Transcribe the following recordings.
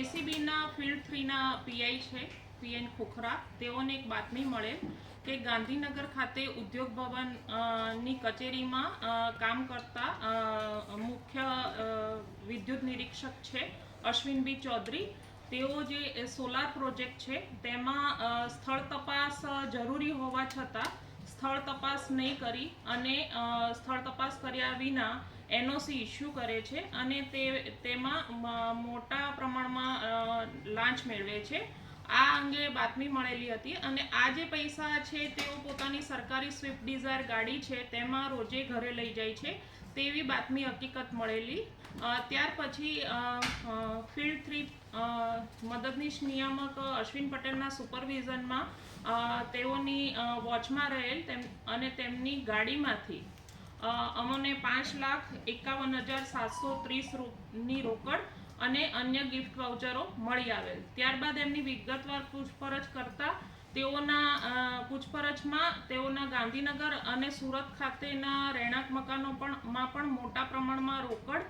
એસીબીના field 3ના PI છે PN Khokhra, તેઓને એક બાતમી મળે કે ગાંધીનગર ખાતે ઉદ્યોગ ભવનની કચેરીમાં કામ કરતા મુખ્ય વિદ્યુત નિરીક્ષક છે અશ્વિનબી ચૌધરી, તેઓ જે સોલાર પ્રોજેક્ટ છે તેમાં સ્થળ તપાસ જરૂરી હોવા છતાં સ્થળ તપાસ નહીં કરી અને સ્થળ તપાસ કર્યા વિના એનઓસી ઇસ્યુ કરે છે અને તેમાં મોટા પ્રમાણમાં લાંચ મેળવે છે. આ અંગે બાતમી મળેલી હતી અને આ જે પૈસા છે તેઓ પોતાની સરકારી સ્વિફ્ટ ડિઝાયર ગાડી છે તેમાં રોજે ઘરે લઈ જાય છે તેવી બાતમી હકીકત મળેલી. ત્યાર પછી ફિલ્ડ 3 મદદનીશ નિયામક અશ્વિન પટેલના સુપરવિઝનમાં તેઓની વોચમાં રહેલ અને તેમની ગાડીમાંથી અમને 5,51,730 રોકડ અને અન્ય ગિફ્ટ વાઉચરો મળી આવેલ. ત્યારબાદ એમની વિગતવાર પૂછપરછ કરતા પૂછપરછમાં તેઓના ગાંધીનગર અને સુરત ખાતેના રહેણાંક મકાનોમાં પણ મોટા પ્રમાણમાં રોકડ,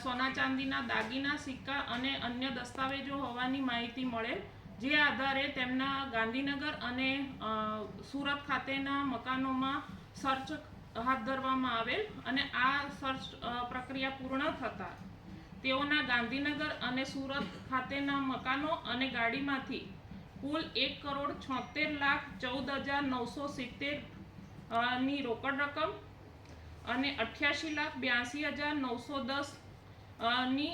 સોના ચાંદીના દાગીના, સિક્કા અને અન્ય દસ્તાવેજો હોવાની માહિતી મળેલ. જે આધારે તેમના ગાંધીનગર અને સુરત ખાતેના મકાનોમાં સર્ચ હાથ ધરવામાં આવેલ અને આ સર્ચ પ્રક્રિયા પૂર્ણ થતાં તેઓના ગાંધીનગર અને સુરત ખાતેના મકાનો અને ગાડીમાંથી કુલ 1,76,14,970 ની રોકડ રકમ અને 88,82,910 ની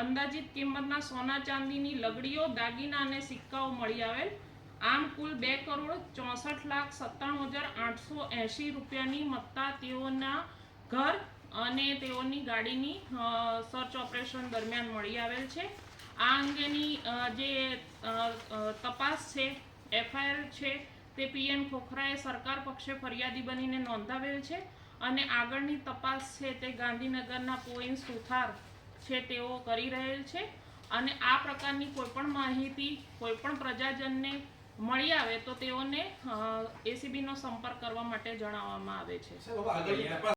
અંદાજિત કિંમતના સોના ચાંદીની લગડીઓ, દાગીના અને સિક્કાઓ મળી આવેલ. આમ કુલ 2,64,97,880 રૂપિયાની મત્તા તેઓના ઘર અને તેઓની ગાડીની સર્ચ ઓપરેશન દરમિયાન મળી આવેલ છે. આ અંગેની જે તપાસ છે, એફઆઈઆર છે, તે પીએન ખોખરાએ સરકાર પક્ષે ફરિયાદી બનીને નોંધાવેલ છે અને આગળની તપાસ છે તે ગાંધીનગરના પોઈન સુથાર છે તેઓ કરી રહેલ છે અને આ પ્રકારની કોઈપણ માહિતી કોઈપણ પ્રજાજનને મળી આવે તો તેઓને એસીબીનો સંપર્ક કરવા માટે જણાવવામાં આવે છે.